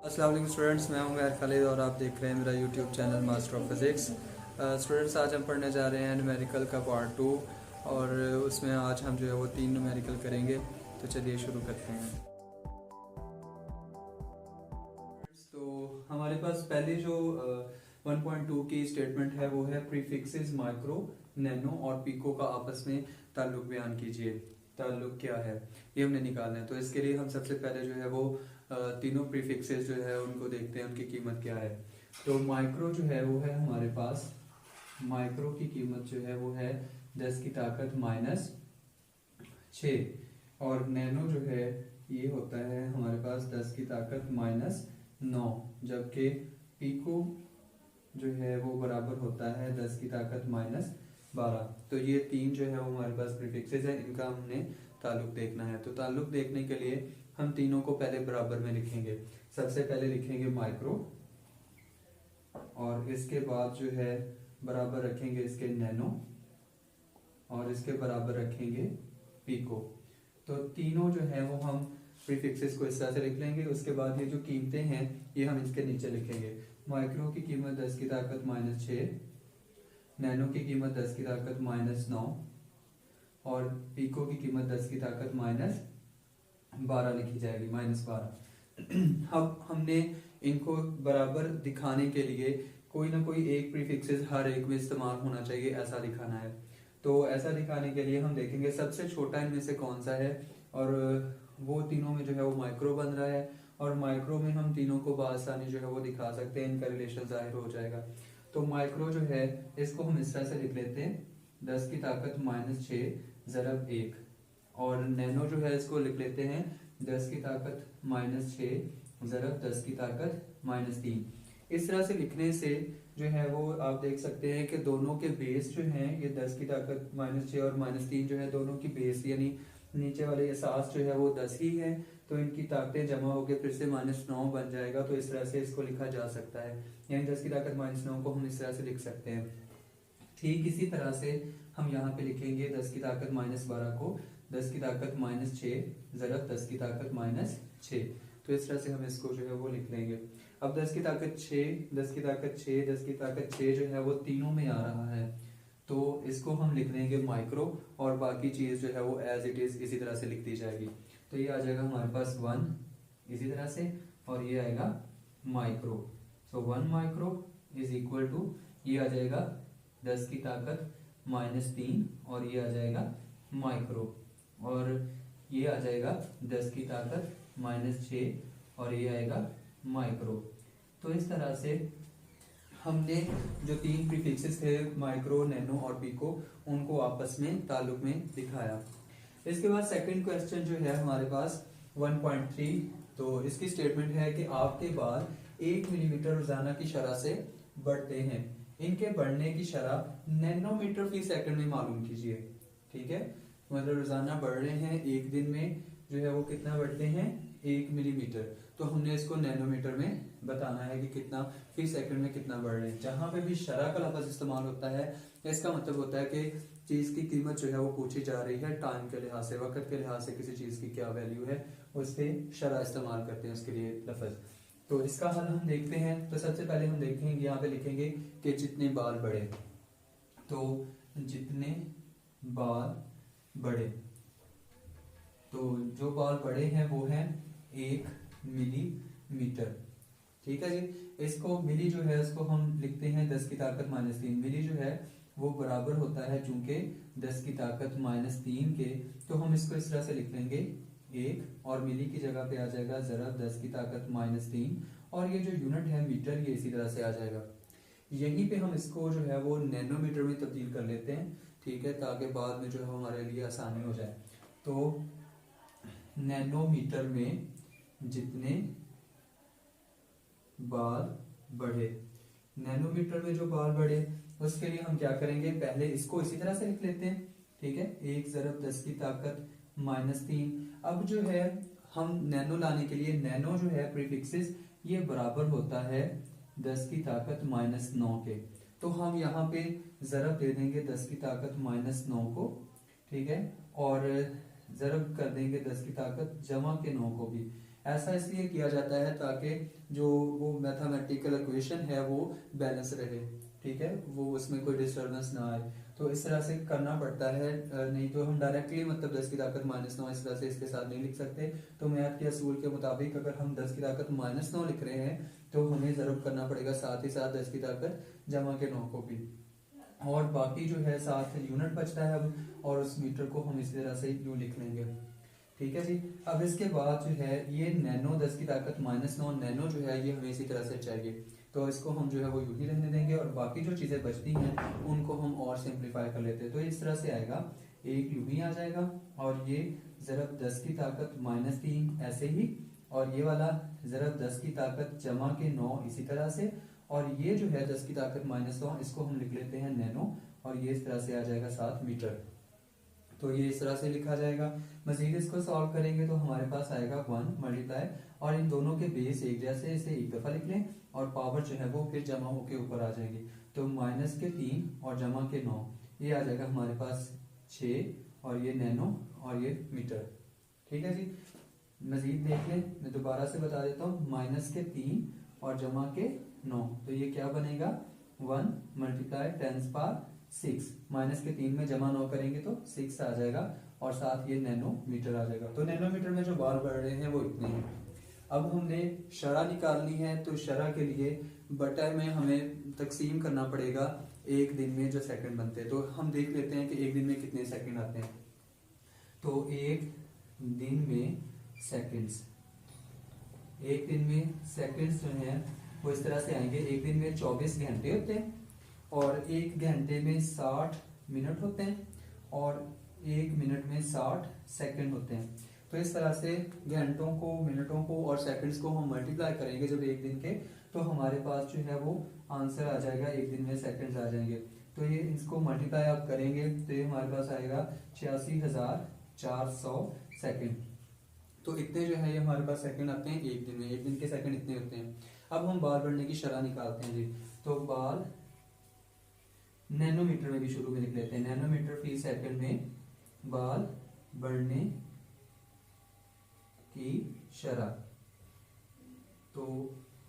अस्सलाम वालेकुम स्टूडेंट्स, मैं हूं गैर खालिद और आप देख रहे हैं मेरा YouTube channel master of physics. Students, आज हम पढ़ने जा रहे हैं न्यूमेरिकल का पार्ट 2 और उसमें आज हम जो है वो 3 न्यूमेरिकल करेंगे। तो चलिए शुरू करते हैं। तो हमारे पास पहले जो 1.2 की स्टेटमेंट है वो है प्रीफिक्सेस माइक्रो, नैनो और पिको का आपस में ताल्लुक बयान कीजिए। ताल्लुक क्या है ये हमने निकालना है। तो इसके लिए हम सबसे पहले जो है वो तीनों प्रीफिक्सेस जो है उनको देखते हैं, उनकी कीमत क्या है। तो माइक्रो जो है वो है हमारे पास, माइक्रो की कीमत जो है वो है 10 की ताकत -6 और नैनो जो है ये होता है हमारे पास 10 की ताकत -9, जबकि पिको जो है वो बराबर होता है 10 की ताकत -12। तो ये तीन जो है वो हमारे पास प्रीफिक्सेस है, इनका हमने ताल्लुक देखना है। तो ताल्लुक देखने के लिए हम तीनों को पहले बराबर में लिखेंगे। सबसे पहले लिखेंगे माइक्रो और इसके बाद जो है बराबर रखेंगे इसके नैनो और इसके बराबर रखेंगे पिको। तो तीनों जो है वो हम प्रीफिक्सेस को इस तरह से लिख लेंगे। उसके बाद ये जो कीमतें हैं ये हम इसके नीचे लिखेंगे। माइक्रो की कीमत 10 की ताकत -6, नैनो की कीमत 10 की ताकत -9 और पिको की कीमत 10 की ताकत -12 लिखी जाएगी, -12। अब हमने इनको बराबर दिखाने के लिए कोई ना कोई एक प्रीफिक्सेस हर एक में इस्तेमाल होना चाहिए, ऐसा दिखाना है। तो ऐसा दिखाने के लिए हम देखेंगे सबसे छोटा इनमें से कौन सा है, और वो तीनों में जो है वो माइक्रो बन रहा है। और माइक्रो में हम तीनों को बआसानी जो है वो दिखा सकते हैं, इनका रिलेशन जाहिर हो जाएगा। तो माइक्रो जो है इसको हम इस तरह से लिख लेते हैं 10 की ताकत -6 ज़रब 1, और नैनो जो है इसको लिख लेते हैं 10 की ताकत -6 ज़रब 10 की ताकत -3। इस तरह से लिखने से जो है वो आप देख सकते हैं कि दोनों के बेस जो हैं ये 10 की ताकत -6 और -3 जो है दोनों की बेस यानी नीचे वाले एहसास जो है वो 10 ही है। तो इनकी ताकतें जमा होकर फिर से -9 बन जाएगा। तो इस तरह से इसको लिखा जा सकता है, यानी 10 की ताकत -9 को हम इस तरह से लिख सकते हैं। ठीक इसी तरह से हम यहाँ पे लिखेंगे 10 की ताकत -12 को 10 की ताकत -6 ज़रब 10 की ताकत -6। तो इस तरह से हम इसको जो है वो लिख लेंगे। अब 10 की ताकत 6, 10 की ताकत 6, 10 की ताकत 6 जो है वो तीनों में आ रहा है। तो इसको हम लिख लेंगे माइक्रो और बाकी चीज़ जो है वो एज इट इज़ इसी तरह से लिख दी जाएगी। तो ये आ जाएगा हमारे पास 1 इसी तरह से, और ये आएगा micro. So 1 micro is equal to ये आ जाएगा 10 की ताकत -3 और ये आ जाएगा माइक्रो, और ये आ जाएगा 10 की ताकत -6 और ये आएगा माइक्रो। तो इस तरह से हमने जो तीन प्रीफिक्सेस थे माइक्रो, नैनो और पिको, उनको आपस में ताल्लुक में दिखाया। इसके बाद सेकंड क्वेश्चन जो है हमारे पास 1.3। तो इसकी स्टेटमेंट है कि आपके बाल 1 मिलीमीटर रोजाना की शरह से बढ़ते हैं, इनके बढ़ने की शरह नैनोमीटर फी सेकंड में मालूम कीजिए। ठीक है, मतलब रोजाना बढ़ रहे हैं, एक दिन में जो है वो कितना बढ़ते हैं 1 मिलीमीटर। तो हमने इसको नैनोमीटर में बताना है कि कितना फी सेकंड में कितना बढ़ रहे हैं। जहां पे भी शरह का लफ्ज इस्तेमाल होता है इसका मतलब होता है कि चीज की कीमत जो है वो पूछी जा रही है टाइम के लिहाज से, वक्त के लिहाज से किसी चीज की क्या वैल्यू है, उससे शरह इस्तेमाल करते हैं उसके लिए लफ्ज। तो इसका हल हम देखते हैं। तो सबसे पहले हम देखेंगे, यहाँ पे लिखेंगे कि जितने बाल बढ़े, तो जितने बाल बढ़े, तो जो बाल बढ़े हैं वो है 1 मिलीमीटर। ठीक है जी। इसको मिली जो है इसको हम लिखते हैं 10 की ताकत -3। मिली जो है वो बराबर होता है चूंकि 10 की ताकत -3 के, तो हम इसको इस तरह से लिख लेंगे 1 और मिली की जगह पे आ जाएगा ज़रब 10 की ताकत -3, और ये जो यूनिट है मीटर ये इसी तरह से आ जाएगा। यहीं पे हम इसको जो है वो नैनोमीटर में तब्दील कर लेते हैं। ठीक है, ताकि बाद में जो है हमारे लिए आसानी हो जाए। तो नैनोमीटर में जितने बाल बढ़े, नैनोमीटर में जो बाल बढ़े उसके लिए हम क्या करेंगे, पहले इसको इसी तरह से लिख लेते हैं। ठीक है, 1 ज़रब 10 की ताकत -3। अब जो है हम नैनो लाने के लिए, नैनो जो है प्रीफिक्सेस ये बराबर होता है 10 की ताकत -9 के। तो हम यहाँ पे ज़रब दे देंगे 10 की ताकत -9 को। ठीक है, और ज़रब कर देंगे 10 की ताकत जमा के 9 को भी। ऐसा इसलिए किया जाता है ताकि जो वो मैथमेटिकल इक्वेशन है वो बैलेंस रहे, ठीक है, वो उसमें कोई डिस्टर्बेंस ना आए। तो इस तरह से करना पड़ता है, नहीं तो हम डायरेक्टली मतलब 10 की ताकत -9 इस तरह से इसके साथ नहीं लिख सकते। तो मैथ के असूल के मुताबिक अगर हम 10 की ताकत -9 लिख रहे हैं तो हमें ज़रूर करना पड़ेगा साथ ही साथ 10 की ताकत जमा के 9 को भी, और बाकी जो है साथ यूनिट बचता है अब, और उस मीटर को हम इसी तरह से यूं लिख लेंगे, ठीक है जी। अब इसके बाद जो है ये नैनो 10 की ताकत -9 नैनो जो है ये हमें इसी तरह से चाहिए, तो इसको हम जो है वो यूं ही रहने देंगे, और बाकी जो चीज़ें बचती हैं उनको हम और सिंप्लीफाई कर लेते हैं। तो इस तरह से आएगा, एक यूं ही आ जाएगा, और ये ज़रब 10 की ताकत -3 ऐसे ही, और ये वाला ज़रब 10 की ताकत जमा के 9 इसी तरह से, और ये जो है 10 की ताकत -9 इसको हम लिख लेते हैं नैनो, और ये इस तरह से आ जाएगा 7 मीटर। तो ये इस तरह से लिखा जाएगा। मजीद इसको सॉल्व करेंगे तो हमारे पास आएगा 1 मल्टीप्लाई, और इन दोनों के बेस एक जैसे, इसे एक दफा लिख लें, और पावर जो है वो फिर जमा होके ऊपर आ जाएंगे। तो -3 और जमा के 9 ये आ जाएगा हमारे पास 6, और ये नैनो और ये मीटर, ठीक है जी। मजीद देख लें, मैं दोबारा से बता देता हूँ, -3 और जमा के 9, तो ये क्या बनेगा 1 मल्टीप्लाई 10⁻6, -3 में जमा 9 करेंगे तो 6 आ जाएगा, और साथ ये नैनो मीटर आ जाएगा। तो नैनोमीटर में जो बाल बढ़ रहे हैं वो इतने हैं। अब हमने शरह निकालनी है, तो शरह के लिए बटा में हमें तकसीम करना पड़ेगा एक दिन में जो सेकंड बनते हैं। तो हम देख लेते हैं कि एक दिन में कितने सेकंड आते हैं। तो एक दिन में सेकंड्स, एक दिन में सेकंड्स जो हैं वो इस तरह से आएंगे। एक दिन में 24 घंटे होते हैं, और एक घंटे में 60 मिनट होते हैं, और एक मिनट में 60 सेकंड होते हैं। तो इस तरह से घंटों को, मिनटों को और सेकंड्स को हम मल्टीप्लाई करेंगे जब एक दिन के, तो हमारे पास जो है वो आंसर आ जाएगा, एक दिन में सेकंड्स आ जाएंगे। तो ये इसको मल्टीप्लाई आप करेंगे तो ये हमारे पास आएगा 86,400 सेकंड। तो इतने जो है ये हमारे पास सेकंड आते हैं एक दिन में, एक दिन के सेकंड इतने होते हैं। अब हम बाल बढ़ने की शरह निकालते हैं जी। तो बाल नैनोमीटर में भी शुरू में लिख लेते हैं, नैनोमीटर फी सेकंड में बाल बढ़ने की शरह। तो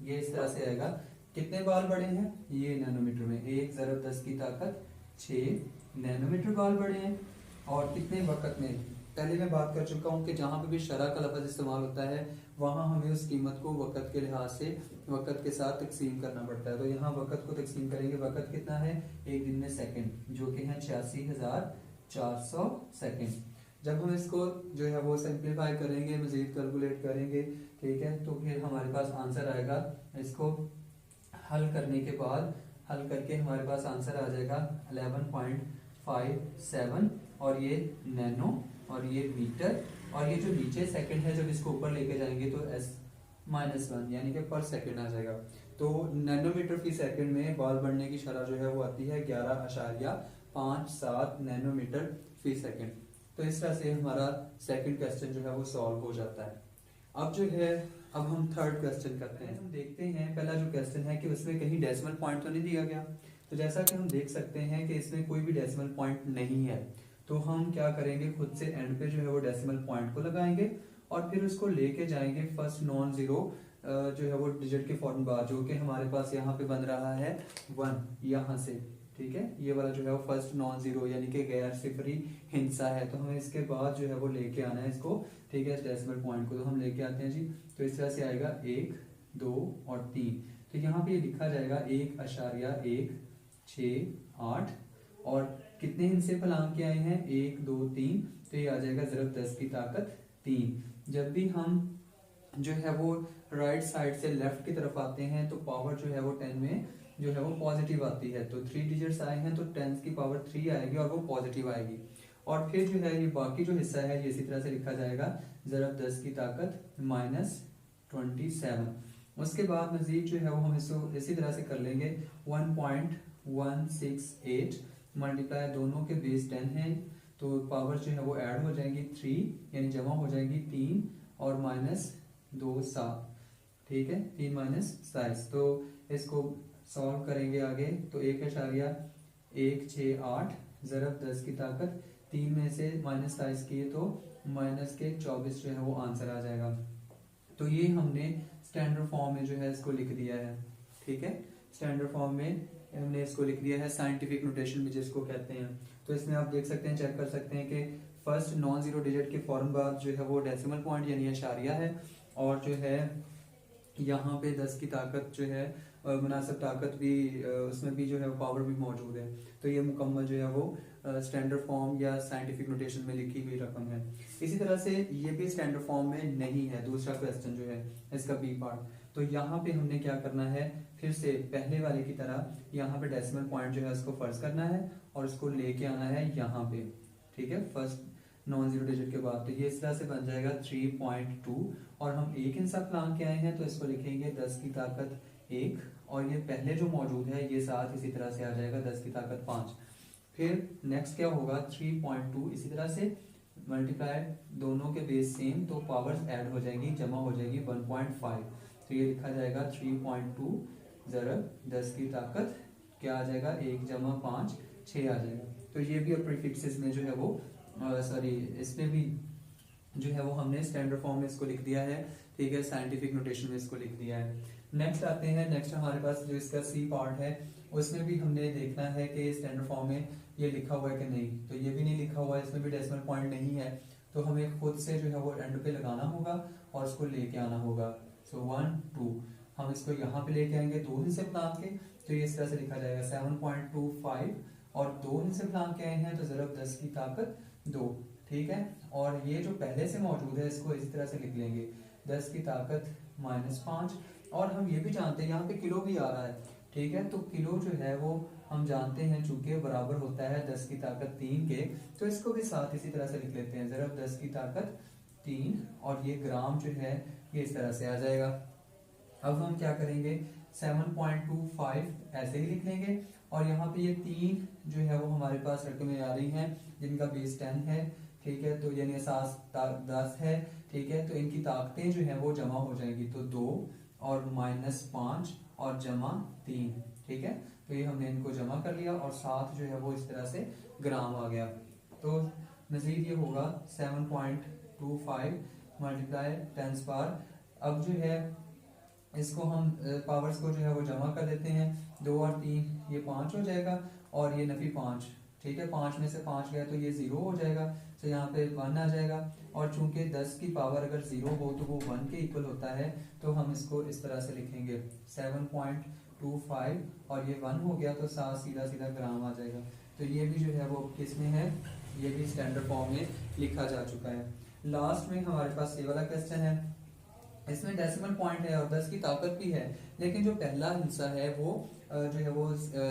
ये इस तरह से आएगा, कितने बाल बढ़े हैं ये नैनोमीटर में, 1 ज़रब 10 की ताकत 6 नैनोमीटर बाल बढ़े हैं। और कितने वक्त में, पहले मैं बात कर चुका हूँ कि जहाँ पे भी शरह का लफ्ज़ इस्तेमाल होता है वहाँ हमें उस कीमत को वक्त के लिहाज से वक्त के साथ तकसीम करना पड़ता है। तो यहाँ वक्त को तकसीम करेंगे, वक्त कितना है एक दिन में सेकंड, जो कि है 86,400 सेकंड। जब हम इसको जो है वो सिंप्लीफाई करेंगे, मजीद कैलकुलेट करेंगे, ठीक है, तो फिर हमारे पास आंसर आएगा। इसको हल करने के बाद, हल करके हमारे पास आंसर आ जाएगा 11.57, और ये नैनो और ये मीटर, और ये जो नीचे सेकंड है जब इसको ऊपर लेके जाएंगे तो S-1 यानी कि पर सेकंड आ जाएगा। तो नैनोमीटर फी सेकंड में बाल बढ़ने की शरह जो है वो आती है 11.57 नैनोमीटर फी सेकंड। तो इस तरह से हमारा सेकंड क्वेश्चन जो है वो सॉल्व हो जाता है। अब जो है, अब हम थर्ड क्वेश्चन करते हैं। हम देखते हैं पहला जो क्वेश्चन है कि उसमें कहीं डेसिमल पॉइंट तो नहीं दिया गया। तो जैसा कि हम देख सकते हैं कि इसमें कोई भी डेसिमल पॉइंट नहीं है, तो हम क्या करेंगे, खुद से एंड पे जो है वो डेसिमल पॉइंट को लगाएंगे, और फिर उसको लेके जाएंगे फर्स्ट नॉन जीरो जो है वो डिजिट के फौरन बाद, जो कि हमारे पास यहाँ पे बन रहा है 1 यहाँ से, ठीक है, ये वाला जो है वो फर्स्ट नॉन जीरो यानी कि गैर सिफरी हिस्सा है। तो हमें इसके बाद जो है वो लेके आना है इसको, ठीक है, इस डेसिमल पॉइंट को। तो हम लेके आते हैं जी। तो इस तरह से आएगा 1, 2 और 3। तो यहाँ पे लिखा जाएगा 1.168, और कितने हिस्से फलांग के आए हैं 1, 2, 3, तो ये आ जाएगा ज़रब 10 की ताकत 3। जब भी हम जो है वो राइट साइड से लेफ्ट की तरफ आते हैं तो पावर जो है वो 10 में जो है वो पॉजिटिव आती है। तो 3 डिजिट्स आए हैं तो 10 की पावर 3 आएगी और वो पॉजिटिव आएगी। और फिर जो है ये बाकी जो हिस्सा है ये इसी तरह से लिखा जाएगा ज़रब 10 की ताकत -27। उसके बाद मजीद जो है वो हम इसको इसी तरह से कर लेंगे 1.168 मल्टीप्लाई, दोनों के बेस 10 हैं तो पावर जो है वो ऐड हो जाएंगी 3 यानी जमा हो जाएंगी 3 और -2 7, ठीक है, 3 -27। तो इसको सॉल्व करेंगे आगे। तो 1.168 ज़रब 10 की ताकत 3 में से -27 किए तो -24 जो है वो आंसर आ जाएगा। तो ये हमने स्टैंडर्ड फॉर्म में जो है इसको लिख दिया है, ठीक है। स्टैंडर्ड फॉर्म में हमने इसको लिख दिया है, साइंटिफिक नोटेशन में जिसको कहते हैं। तो इसमें आप देख सकते हैं, चेक कर सकते हैं कि फर्स्ट नॉन जीरो डिजिट के फौरन बाद जो है वो डेसिमल पॉइंट यानी अशारिया है, और जो है यहाँ पे 10 की ताकत जो है मुनासिब ताकत भी उसमें भी जो है पावर भी मौजूद है। तो ये मुकम्मल जो है वो स्टैंडर्ड फॉर्म या साइंटिफिक नोटेशन में लिखी हुई रकम है। इसी तरह से ये भी स्टैंडर्ड फॉर्म में नहीं है, दूसरा क्वेश्चन जो है इसका बी पार्ट। तो यहाँ पे हमने क्या करना है, फिर से पहले वाले की तरह यहाँ पे डेसिमल पॉइंट जो है उसको फर्ज करना है और उसको लेके आना है यहाँ पे, ठीक है, फर्स्ट नॉन जीरो डिजिट के बाद। तो ये इस तरह से बन जाएगा 3.2, और हम एक इंसाफ लांग के आए हैं तो इसको लिखेंगे 10 की ताकत 1, और ये पहले जो मौजूद है ये साथ इसी तरह से आ जाएगा 10 की ताकत 5। फिर नेक्स्ट क्या होगा 3.2, इसी तरह से मल्टीप्लाई, दोनों के बेस सेम तो पावर्स ऐड हो जाएगी, जमा हो जाएगी 1.5। तो ये लिखा जाएगा 3.2 ज़रब 10 की ताकत क्या आ जाएगा 1 जमा 5 6 आ जाएगा। तो ये भी प्रीफिक्सेस में जो है वो सॉरी इसमें भी जो है वो हमने स्टैंडर्ड फॉर्म में इसको लिख दिया है, ठीक है, साइंटिफिक नोटेशन में इसको लिख दिया है। नेक्स्ट आते हैं, नेक्स्ट हमारे पास जो इसका सी पार्ट है उसमें भी हमने देखना है कि स्टैंडर्ड फॉर्म में ये लिखा हुआ है कि नहीं। तो ये भी नहीं लिखा हुआ है, इसमें भी डेसिमल पॉइंट नहीं है, तो हमें खुद से जो है वो एंड पे लगाना होगा और उसको लेके आना होगा। सो 1 2 हम इसको यहाँ पे लेके आएंगे 2 हिस्से बना के, तो ये इस तरह से लिखा जाएगा 7.25, और 2 हिस्से बना के आए हैं तो ज़रब 10 की ताकत 2, ठीक है। और ये जो पहले से मौजूद है इसको इस तरह से लिख लेंगे 10 की ताकत -5, और हम ये भी जानते हैं यहाँ पे किलो भी आ रहा है, ठीक है। तो किलो जो है वो हम जानते हैं चूंकि बराबर होता है 10 की ताकत 3 के, तो इसको भी साथ इसी तरह से लिख लेते हैं ज़रब 10 की ताकत 3, और ये ग्राम जो है ये इस तरह से आ जाएगा। अब हम क्या करेंगे 7.25 ऐसे ही लिख लेंगे, और यहाँ पे ये 3 जो है वो हमारे पास रकमें आ रही हैं जिनका बेस 10 है, ठीक है, तो यानी असास 10 है, ठीक है। तो इनकी ताकतें जो है वो जमा हो जाएंगी, तो 2 और -5 और जमा 3, ठीक है। तो ये हमने इनको जमा कर लिया और साथ जो है वो इस तरह से ग्राम आ गया। तो मजीद ये होगा 7.25 मल्टीप्लाई 10 पावर। अब जो है इसको हम पावर्स को जो है वो जमा कर देते हैं, 2 और 3 ये 5 हो जाएगा, और ये नफी 5, ठीक है, 5 में से 5 गया तो ये 0 हो जाएगा, तो यहाँ पे 1 आ जाएगा। और चूंकि 10 की पावर अगर 0 हो तो वो 1 के इक्वल होता है, तो हम इसको इस तरह से लिखेंगे 7.25, और ये 1 हो गया तो साथ सीधा सीधा ग्राम आ जाएगा। तो ये भी जो है वो किसमें है, ये भी स्टैंडर्ड फॉर्म में लिखा जा चुका है। लास्ट में हमारे पास ये वाला क्वेश्चन है, इसमें डेसिमल पॉइंट है और 10 की ताकत भी है, लेकिन जो पहला हिस्सा है वो जो है वो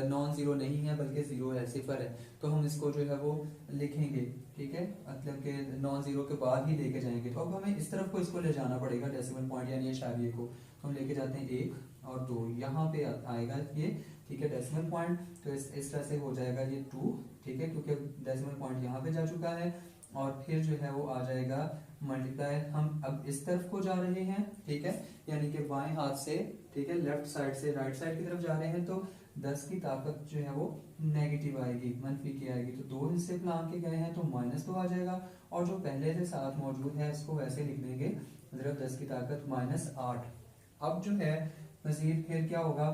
नॉन जीरो नहीं है बल्कि जीरो है, सिफर है। तो हम इसको जो है वो लिखेंगे, ठीक है, मतलब कि नॉन जीरो के बाद ही लेके जाएंगे। तो अब हमें इस तरफ को इसको ले जाना पड़ेगा डेसिमल पॉइंट यानी इशारिये को, तो हम लेके जाते हैं 1 और 2, यहाँ पे आएगा ये, ठीक है, डेसिमल पॉइंट। तो इस तरह से हो जाएगा ये 2, ठीक है, क्योंकि डेसिमल पॉइंट यहाँ पे जा चुका है। और फिर जो है वो आ जाएगा मल्टीप्लाई, हम अब इस तरफ को जा रहे हैं, ठीक है, यानी कि बाएं हाथ से, ठीक है, लेफ्ट साइड से राइट साइड की तरफ जा रहे हैं, तो 10 की ताकत जो है वो नेगेटिव आएगी, मनफी की आएगी। तो 2 हिस्से बना के गए हैं तो -2 आ जाएगा, और जो पहले से साथ मौजूद है इसको वैसे लिख देंगे ज़रब 10 की ताकत -8। अब जो है मजीद फिर क्या होगा,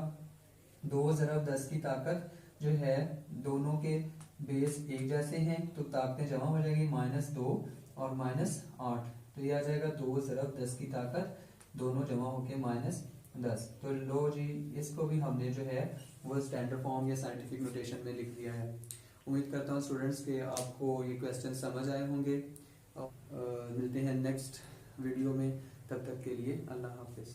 2 ज़रब 10 की ताकत जो है दोनों के बेस एक जैसे हैं, तो ताकतें जमा हो जाएगी -2 और -8, तो ये आ जाएगा 2 ज़रब 10 की ताकत, दोनों जमा होके -10। तो लो जी, इसको भी हमने जो है वो स्टैंडर्ड फॉर्म या साइंटिफिक नोटेशन में लिख दिया है। उम्मीद करता हूँ स्टूडेंट्स के आपको ये क्वेश्चन समझ आए होंगे। मिलते हैं नेक्स्ट वीडियो में, तब तक के लिए अल्लाह हाफिज़।